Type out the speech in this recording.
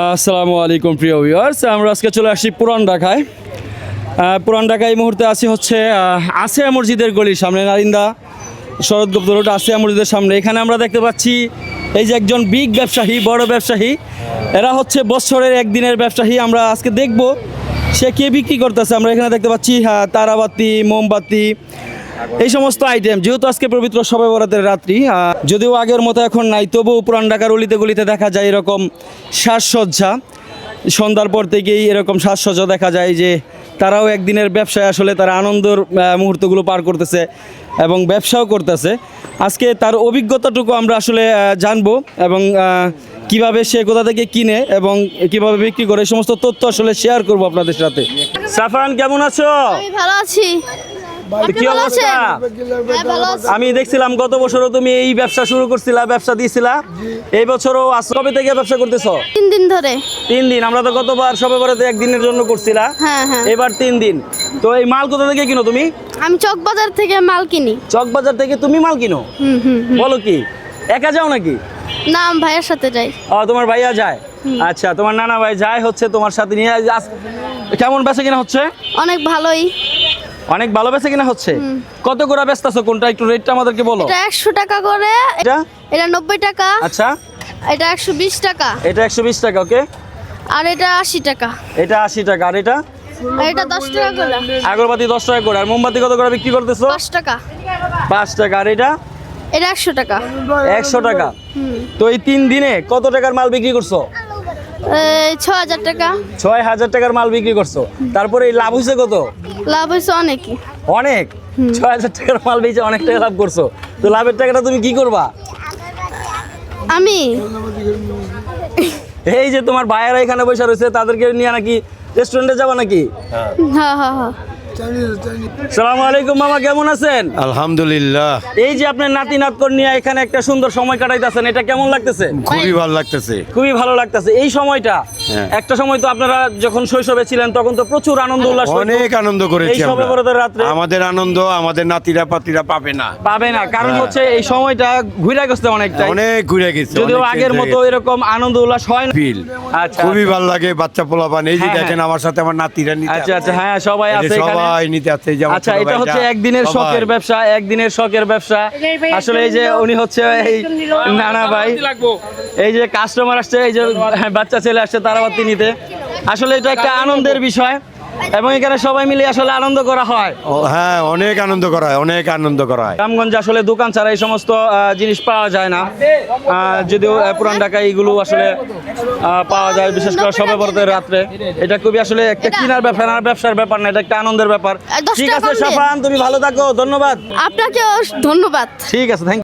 আসসালামু আলাইকুম প্রিয় ভিউয়ার্স, আমরা আজকে চলে আসি পুরান ঢাকায়। পুরান ঢাকায় এই মুহূর্তে আছি হচ্ছে আসিয়া মসজিদের গলির সামনে, নারিন্দা শরৎগুপ্ত রোড আসিয়া মসজিদের সামনে। এখানে আমরা দেখতে পাচ্ছি এই যে একজন বিগ ব্যবসায়ী, বড় ব্যবসায়ী, এরা হচ্ছে বছরের একদিনের ব্যবসায়ী। আমরা আজকে দেখব সে কে বিক্রি করতেছে। আমরা এখানে দেখতে পাচ্ছি তারাবাতি, মোমবাতি, এই সমস্ত আইটেম। যেহেতু আজকে পবিত্র শবে বরাতের রাত্রি, যদিও আগের মতো এখন নাই, তবুও পুরান ঢাকার অলিতে গলিতে দেখা যায় এরকম সাজসজ্জা। সন্ধ্যার পর থেকেই এরকম সাজসজ্জা দেখা যায় যে তারাও একদিনের ব্যবসায় আসলে তারা আনন্দের মুহূর্তগুলো পার করতেছে এবং ব্যবসাও করতেছে। আজকে তার অভিজ্ঞতাটুকু আমরা আসলে জানবো এবং কিভাবে সে কোথা থেকে কিনে এবং কিভাবে বিক্রি করে, এই সমস্ত তথ্য আসলে শেয়ার করবো আপনাদের সাথে। সাফান, কেমন আছো? আমি ভালো আছি। কি অবস্থা? আমি দেখছিলাম গত বছরও তুমি এই ব্যবসা শুরু করছিলা, ব্যবসা দিয়েছিলা। এই বছরও কবে থেকে ব্যবসা করতেছো? 3 দিন ধরে। 3 দিন। আমরা তো গতবার সবে বরাতে একদিনের জন্য করছিলা, হ্যাঁ হ্যাঁ। এবার 3 দিন। তো এই মাল কোথা থেকে কিনো তুমি? আমি চকবাজার থেকে মাল কিনি। চকবাজার থেকে তুমি মাল কিনো? বলো কি, একা যাও নাকি? না, আমি ভাইয়ের সাথে যাই। তোমার ভাইয়া যায়? আচ্ছা, তোমার নানা ভাই যায় হচ্ছে তোমার সাথে নিয়ে। কেমন বেচা কিনা হচ্ছে? অনেক ভালোই। অনেক ভালো বেচা কিনা হচ্ছে। কত করে বেচতেছো? কোনটা একটু রেটটা আমাদেরকে বলো। এটা 100 টাকা করে। এটা 90 টাকা। আচ্ছা, এটা 120 টাকা। এটা 120 টাকা। ওকে। আর এটা 80 টাকা। এটা 80 টাকা। আর এটা? এটা 10 টাকা করে। আগরবাতি 10 টাকা করে। আর মোমবাতি কত করে বিক্রি করতেছো? 5 টাকা। 5 টাকা। আর এটা? এটা 100 টাকা। 100 টাকা। তো এই 3 দিনে কত টাকার মাল বিক্রি করছো? 6000 টাকা। 6000 টাকার মাল বিক্রি করছো। তারপরে এই লাভ হয়েছে কত? লাভ হয়েছে অনেকই। অনেক। 6000 টাকার মাল বেচে অনেক টাকা লাভ করছো। তো লাভের টাকাটা তুমি কি করবা? আমি এই যে তোমার ভাইয়েরা এখানে বসে রয়েছে, তাদেরকে নিয়ে নাকি রেস্টুরেন্টে যাবা নাকি? হ্যাঁ হ্যাঁ হ্যাঁ। সালামু আলাইকুম মামা, কেমন আছেন? আলহামদুলিল্লাহ, এই যে আপনার নাতি নাতকর নিয়ে এখানে একটা সুন্দর সময় কাটাইতেছেন, এটা কেমন লাগতেছে? খুবই ভালো লাগতেছে। খুবই ভালো লাগতেছে। এই সময়টা, একটা সময় তো আপনারা যখন শৈশবে ছিলেন তখন তো প্রচুর আনন্দ উল্লাস হতো। অনেক আনন্দ এই করেছি শবে আমরা। বরাতের রাত্রে আমাদের আনন্দ আমাদের নাতিরা পাতিরা পাবে না। পাবে না, কারণ হচ্ছে এই সময়টা ঘুরে গেছে অনেকটা, অনেক ঘুরে গেছে। যদিও আগের মতো এরকম আনন্দ উল্লাস হয় না। ফিল আচ্ছা, খুবই ভালো লাগে। বাচ্চা পোলাপান এই যে হ্যাঁ, দেখেন আমার সাথে আমার নাতিরা নিতে আচ্ছা আচ্ছা, আসছে। হ্যাঁ সবাই এই যে আছে এখানে। সবাই নিতে আসছে, যেমন আচ্ছা, ছোট এটা ভাইটা, হচ্ছে একদিনের সবাই। শখের ব্যবসা, একদিনের শখের ব্যবসা। আসলে এই যে উনি হচ্ছে এই নানা ভাই, এই যে কাস্টমার আসছে, এই যে বাচ্চা ছেলে আসছে তারাবাতি নিতে। আসলে এটা একটা আনন্দের বিষয় এবং এখানে সবাই মিলে আসলে আনন্দ করা হয়। হ্যাঁ, অনেক আনন্দ করা হয়, অনেক আনন্দ করা হয়। গ্রামগঞ্জে আসলে দোকান ছাড়া এই সমস্ত জিনিস পাওয়া যায় না, যদিও পুরান ঢাকায় এইগুলো আসলে পাওয়া যায়, বিশেষ করে শবে বরাতের রাত্রে। এটা খুবই আসলে একটা কিনার ব্যাপার না, ব্যবসার ব্যাপার না, এটা একটা আনন্দের ব্যাপার। 10 ঠিক টাকা আছে কম দিন। সাফান, তুমি ভালো থাকো, ধন্যবাদ। আপনাকেও ধন্যবাদ। ঠিক আছে, থ্যাংক